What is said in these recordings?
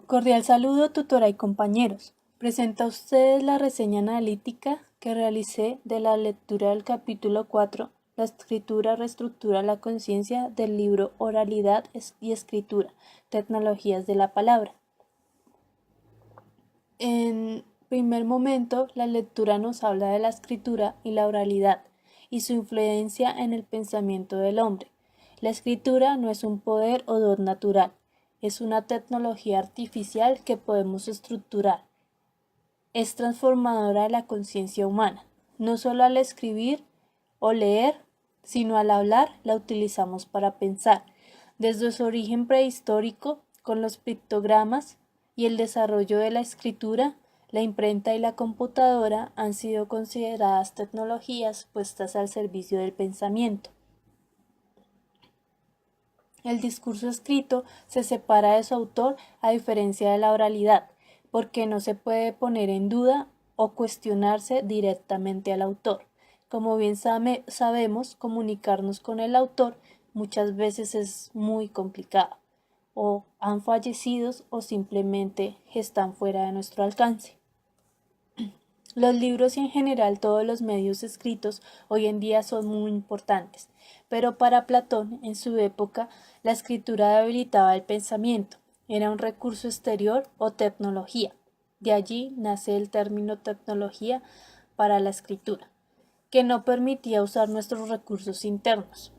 Cordial saludo, tutora y compañeros. Presento a ustedes la reseña analítica que realicé de la lectura del capítulo 4, La escritura reestructura la conciencia, del libro Oralidad y Escritura, Tecnologías de la Palabra. En primer momento, la lectura nos habla de la escritura y la oralidad y su influencia en el pensamiento del hombre. La escritura no es un poder o don natural, es una tecnología artificial que podemos estructurar. Es transformadora de la conciencia humana. No solo al escribir o leer, sino al hablar la utilizamos para pensar. Desde su origen prehistórico, con los pictogramas y el desarrollo de la escritura, la imprenta y la computadora han sido consideradas tecnologías puestas al servicio del pensamiento. El discurso escrito se separa de su autor a diferencia de la oralidad, porque no se puede poner en duda o cuestionarse directamente al autor. Como bien sabemos, comunicarnos con el autor muchas veces es muy complicado, o han fallecido o simplemente están fuera de nuestro alcance. Los libros y en general todos los medios escritos hoy en día son muy importantes, pero para Platón, en su época, la escritura debilitaba el pensamiento, era un recurso exterior o tecnología. De allí nace el término tecnología para la escritura, que no permitía usar nuestros recursos internos.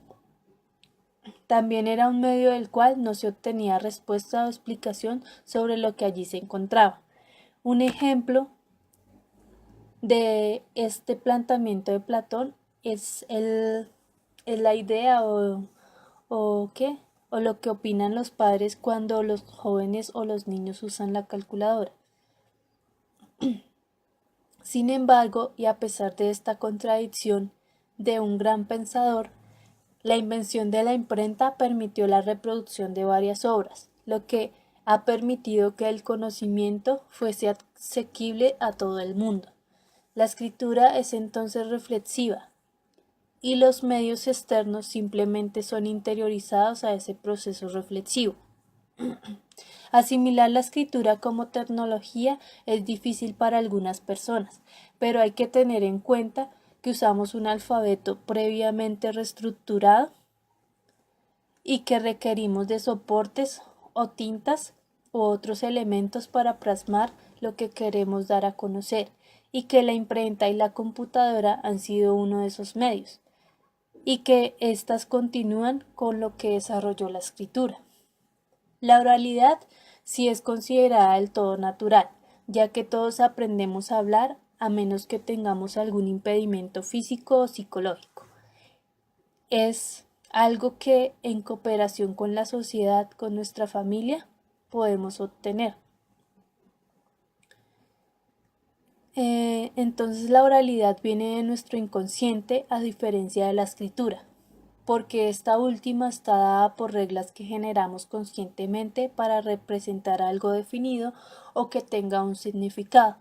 También era un medio del cual no se obtenía respuesta o explicación sobre lo que allí se encontraba. Un ejemplo de este planteamiento de Platón es la idea o lo que opinan los padres cuando los jóvenes o los niños usan la calculadora. Sin embargo, y a pesar de esta contradicción de un gran pensador, la invención de la imprenta permitió la reproducción de varias obras, lo que ha permitido que el conocimiento fuese asequible a todo el mundo. La escritura es entonces reflexiva y los medios externos simplemente son interiorizados a ese proceso reflexivo. Asimilar la escritura como tecnología es difícil para algunas personas, pero hay que tener en cuenta que usamos un alfabeto previamente reestructurado y que requerimos de soportes o tintas u otros elementos para plasmar lo que queremos dar a conocer, y que la imprenta y la computadora han sido uno de esos medios, y que éstas continúan con lo que desarrolló la escritura. La oralidad sí es considerada del todo natural, ya que todos aprendemos a hablar a menos que tengamos algún impedimento físico o psicológico. Es algo que en cooperación con la sociedad, con nuestra familia, podemos obtener. Entonces la oralidad viene de nuestro inconsciente a diferencia de la escritura, porque esta última está dada por reglas que generamos conscientemente para representar algo definido o que tenga un significado.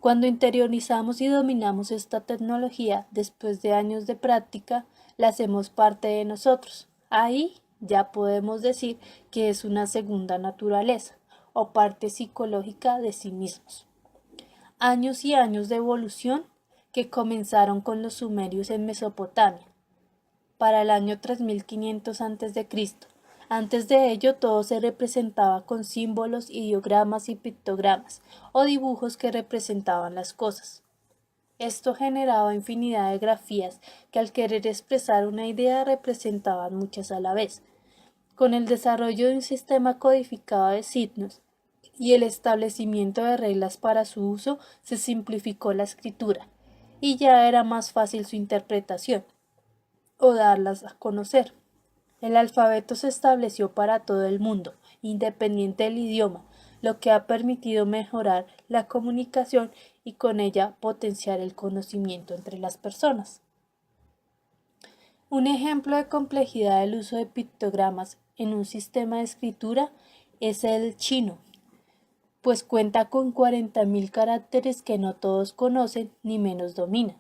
Cuando interiorizamos y dominamos esta tecnología después de años de práctica, la hacemos parte de nosotros. Ahí ya podemos decir que es una segunda naturaleza o parte psicológica de sí mismos. Años y años de evolución que comenzaron con los sumerios en Mesopotamia, para el año 3500 a.C. Antes de ello todo se representaba con símbolos, ideogramas y pictogramas, o dibujos que representaban las cosas. Esto generaba infinidad de grafías que al querer expresar una idea representaban muchas a la vez. Con el desarrollo de un sistema codificado de signos y el establecimiento de reglas para su uso, se simplificó la escritura, y ya era más fácil su interpretación o darlas a conocer. El alfabeto se estableció para todo el mundo, independiente del idioma, lo que ha permitido mejorar la comunicación y con ella potenciar el conocimiento entre las personas. Un ejemplo de complejidad del uso de pictogramas en un sistema de escritura es el chino, pues cuenta con 40.000 caracteres que no todos conocen ni menos dominan.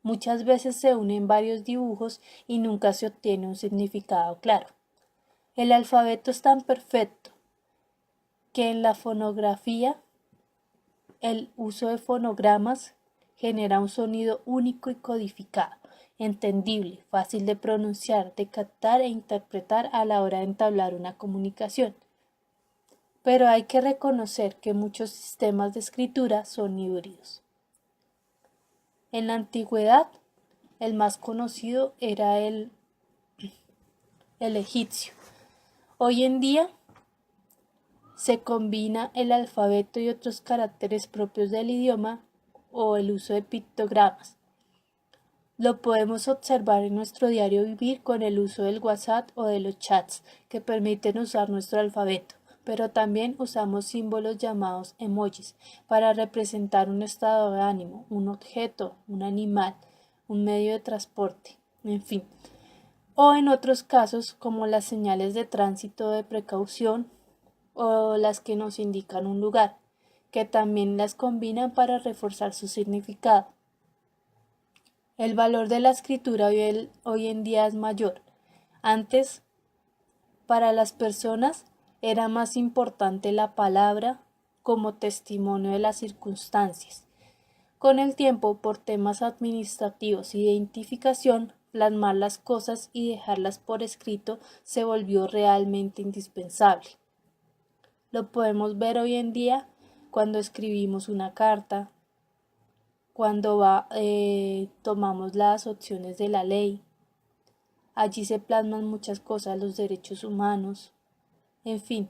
Muchas veces se unen varios dibujos y nunca se obtiene un significado claro. El alfabeto es tan perfecto que en la fonografía el uso de fonogramas genera un sonido único y codificado, entendible, fácil de pronunciar, de captar e interpretar a la hora de entablar una comunicación. Pero hay que reconocer que muchos sistemas de escritura son híbridos. En la antigüedad, el más conocido era el egipcio. Hoy en día se combina el alfabeto y otros caracteres propios del idioma o el uso de pictogramas. Lo podemos observar en nuestro diario vivir con el uso del WhatsApp o de los chats que permiten usar nuestro alfabeto, pero también usamos símbolos llamados emojis para representar un estado de ánimo, un objeto, un animal, un medio de transporte, en fin. O en otros casos como las señales de tránsito de precaución o las que nos indican un lugar, que también las combinan para reforzar su significado. El valor de la escritura hoy en día es mayor. Antes, para las personas, era más importante la palabra como testimonio de las circunstancias. Con el tiempo, por temas administrativos y de identificación, plasmar las cosas y dejarlas por escrito se volvió realmente indispensable. Lo podemos ver hoy en día cuando escribimos una carta, cuando tomamos las opciones de la ley. Allí se plasman muchas cosas, los derechos humanos. En fin,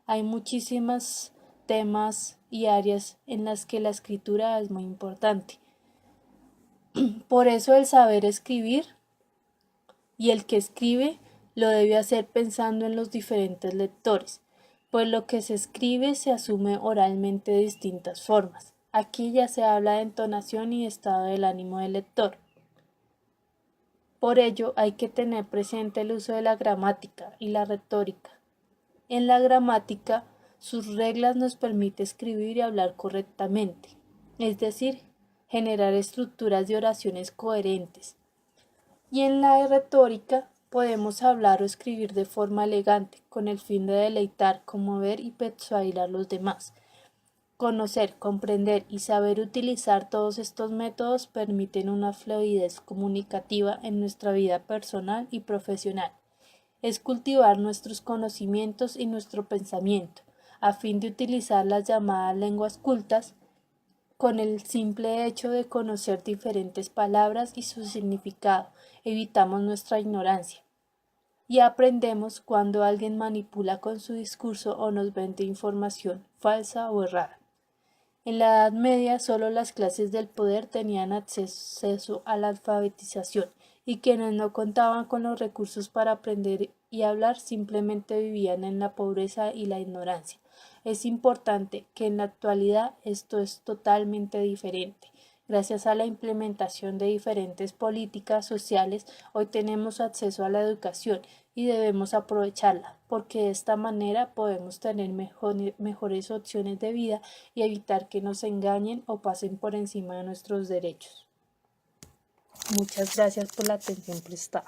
hay muchísimos temas y áreas en las que la escritura es muy importante. Por eso el saber escribir y el que escribe lo debe hacer pensando en los diferentes lectores, pues lo que se escribe se asume oralmente de distintas formas. Aquí ya se habla de entonación y estado del ánimo del lector. Por ello hay que tener presente el uso de la gramática y la retórica. En la gramática, sus reglas nos permiten escribir y hablar correctamente, es decir, generar estructuras de oraciones coherentes. Y en la retórica, podemos hablar o escribir de forma elegante, con el fin de deleitar, conmover y persuadir a los demás. Conocer, comprender y saber utilizar todos estos métodos permiten una fluidez comunicativa en nuestra vida personal y profesional. Es cultivar nuestros conocimientos y nuestro pensamiento, a fin de utilizar las llamadas lenguas cultas, con el simple hecho de conocer diferentes palabras y su significado, evitamos nuestra ignorancia. Y aprendemos cuando alguien manipula con su discurso o nos vende información falsa o errada. En la Edad Media solo las clases del poder tenían acceso a la alfabetización y quienes no contaban con los recursos para aprender y hablar simplemente vivían en la pobreza y la ignorancia. Es importante que en la actualidad esto es totalmente diferente. Gracias a la implementación de diferentes políticas sociales, hoy tenemos acceso a la educación y debemos aprovecharla, porque de esta manera podemos tener mejores opciones de vida y evitar que nos engañen o pasen por encima de nuestros derechos. Muchas gracias por la atención prestada.